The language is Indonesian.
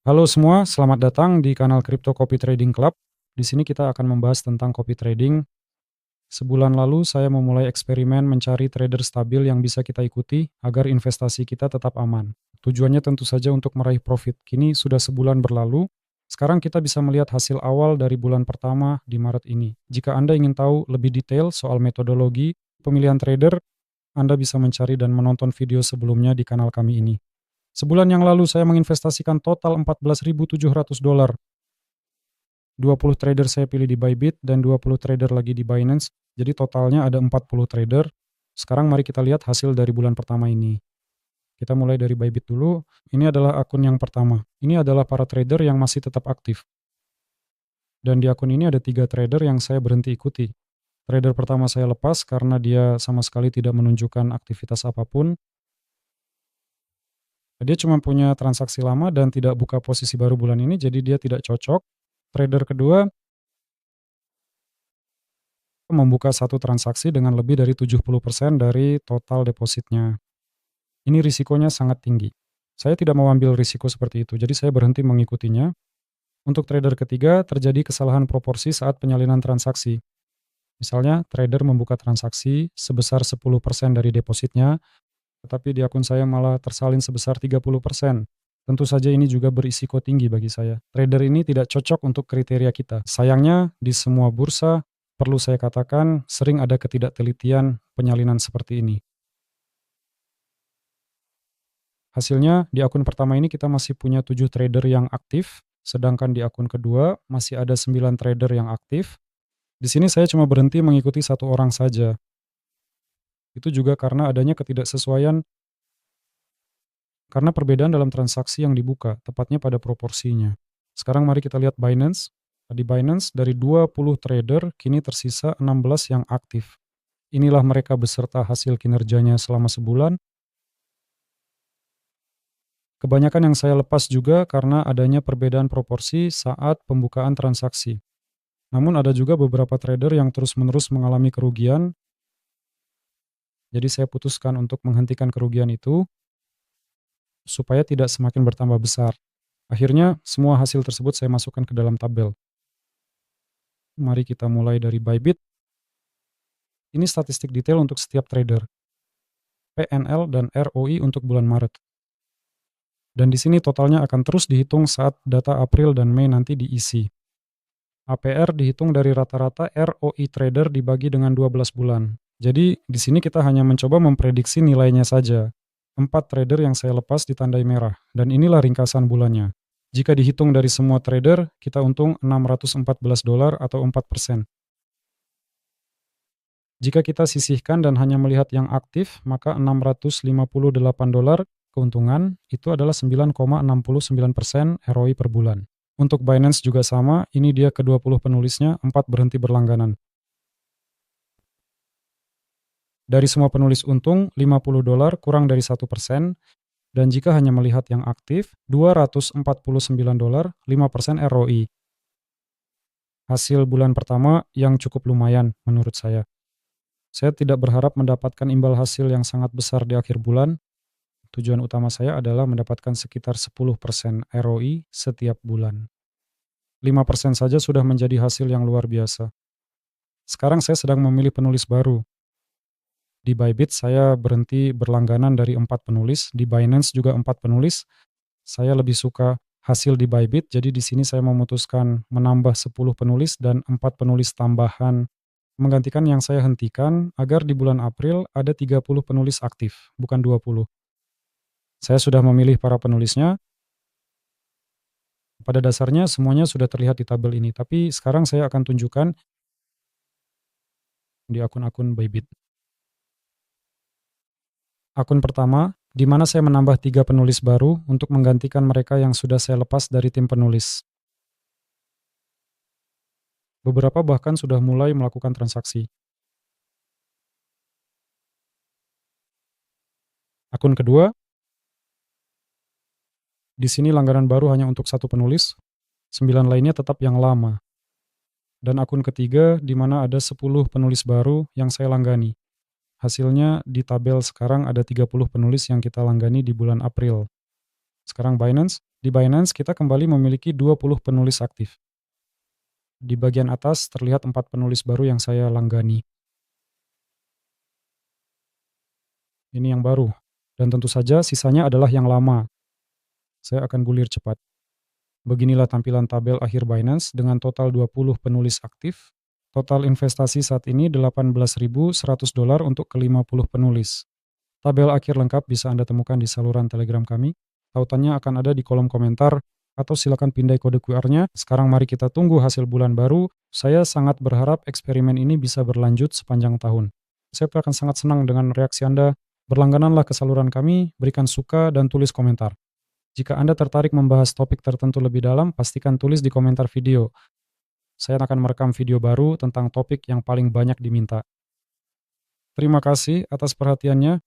Halo semua, selamat datang di kanal Crypto Copy Trading Club. Di sini kita akan membahas tentang copy trading. Sebulan lalu saya memulai eksperimen mencari trader stabil yang bisa kita ikuti agar investasi kita tetap aman. Tujuannya tentu saja untuk meraih profit. Kini sudah sebulan berlalu. Sekarang kita bisa melihat hasil awal dari bulan pertama di Maret ini. Jika Anda ingin tahu lebih detail soal metodologi pemilihan trader, Anda bisa mencari dan menonton video sebelumnya di kanal kami ini. Sebulan yang lalu saya menginvestasikan total $14.700. 20 trader saya pilih di Bybit dan 20 trader lagi di Binance. Jadi totalnya ada 40 trader. Sekarang mari kita lihat hasil dari bulan pertama ini. Kita mulai dari Bybit dulu. Ini adalah akun yang pertama. Ini adalah para trader yang masih tetap aktif. Dan di akun ini ada 3 trader yang saya berhenti ikuti. Trader pertama saya lepas karena dia sama sekali tidak menunjukkan aktivitas apapun. Dia cuma punya transaksi lama dan tidak buka posisi baru bulan ini, jadi dia tidak cocok. Trader kedua membuka satu transaksi dengan lebih dari 70% dari total depositnya. Ini risikonya sangat tinggi. Saya tidak mau ambil risiko seperti itu, jadi saya berhenti mengikutinya. Untuk trader ketiga, terjadi kesalahan proporsi saat penyalinan transaksi. Misalnya, trader membuka transaksi sebesar 10% dari depositnya, tetapi di akun saya malah tersalin sebesar 30%. Tentu saja ini juga berisiko tinggi bagi saya. Trader ini tidak cocok untuk kriteria kita. Sayangnya, di semua bursa, perlu saya katakan, sering ada ketidaktelitian penyalinan seperti ini. Hasilnya, di akun pertama ini kita masih punya 7 trader yang aktif, sedangkan di akun kedua masih ada 9 trader yang aktif. Di sini saya cuma berhenti mengikuti satu orang saja. Itu juga karena adanya ketidaksesuaian karena perbedaan dalam transaksi yang dibuka, tepatnya pada proporsinya. Sekarang mari kita lihat Binance. Di Binance dari 20 trader, kini tersisa 16 yang aktif. Inilah mereka beserta hasil kinerjanya selama sebulan. Kebanyakan yang saya lepas juga karena adanya perbedaan proporsi saat pembukaan transaksi. Namun ada juga beberapa trader yang terus-menerus mengalami kerugian. Jadi saya putuskan untuk menghentikan kerugian itu supaya tidak semakin bertambah besar. Akhirnya semua hasil tersebut saya masukkan ke dalam tabel. Mari kita mulai dari Bybit. Ini statistik detail untuk setiap trader. PNL dan ROI untuk bulan Maret. Dan di sini totalnya akan terus dihitung saat data April dan Mei nanti diisi. APR dihitung dari rata-rata ROI trader dibagi dengan 12 bulan. Jadi di sini kita hanya mencoba memprediksi nilainya saja. 4 trader yang saya lepas ditandai merah, dan inilah ringkasan bulannya. Jika dihitung dari semua trader, kita untung $614 atau 4%. Jika kita sisihkan dan hanya melihat yang aktif, maka $658 keuntungan itu adalah 9,69% ROI per bulan. Untuk Binance juga sama, ini dia ke-20 penulisnya, 4 berhenti berlangganan. Dari semua penulis untung, $50 kurang dari 1%, dan jika hanya melihat yang aktif, $249, 5% ROI. Hasil bulan pertama yang cukup lumayan menurut saya. Saya tidak berharap mendapatkan imbal hasil yang sangat besar di akhir bulan. Tujuan utama saya adalah mendapatkan sekitar 10% ROI setiap bulan. 5% saja sudah menjadi hasil yang luar biasa. Sekarang saya sedang memilih penulis baru. Di Bybit saya berhenti berlangganan dari 4 penulis, di Binance juga 4 penulis. Saya lebih suka hasil di Bybit, jadi di sini saya memutuskan menambah 10 penulis dan 4 penulis tambahan menggantikan yang saya hentikan agar di bulan April ada 30 penulis aktif, bukan 20. Saya sudah memilih para penulisnya. Pada dasarnya semuanya sudah terlihat di tabel ini, tapi sekarang saya akan tunjukkan di akun-akun Bybit. Akun pertama, di mana saya menambah 3 penulis baru untuk menggantikan mereka yang sudah saya lepas dari tim penulis. Beberapa bahkan sudah mulai melakukan transaksi. Akun kedua, di sini langganan baru hanya untuk 1 penulis, 9 lainnya tetap yang lama. Dan akun ketiga, di mana ada 10 penulis baru yang saya langgani. Hasilnya di tabel sekarang ada 30 penulis yang kita langgani di bulan April. Sekarang Binance. Di Binance kita kembali memiliki 20 penulis aktif. Di bagian atas terlihat 4 penulis baru yang saya langgani. Ini yang baru. Dan tentu saja sisanya adalah yang lama. Saya akan gulir cepat. Beginilah tampilan tabel akhir Binance dengan total 20 penulis aktif. Total investasi saat ini $18.100 untuk ke-50 penulis. Tabel akhir lengkap bisa Anda temukan di saluran Telegram kami. Tautannya akan ada di kolom komentar atau silakan pindai kode QR-nya. Sekarang mari kita tunggu hasil bulan baru. Saya sangat berharap eksperimen ini bisa berlanjut sepanjang tahun. Saya akan sangat senang dengan reaksi Anda. Berlanggananlah ke saluran kami, berikan suka dan tulis komentar. Jika Anda tertarik membahas topik tertentu lebih dalam, pastikan tulis di komentar video. Saya akan merekam video baru tentang topik yang paling banyak diminta. Terima kasih atas perhatiannya.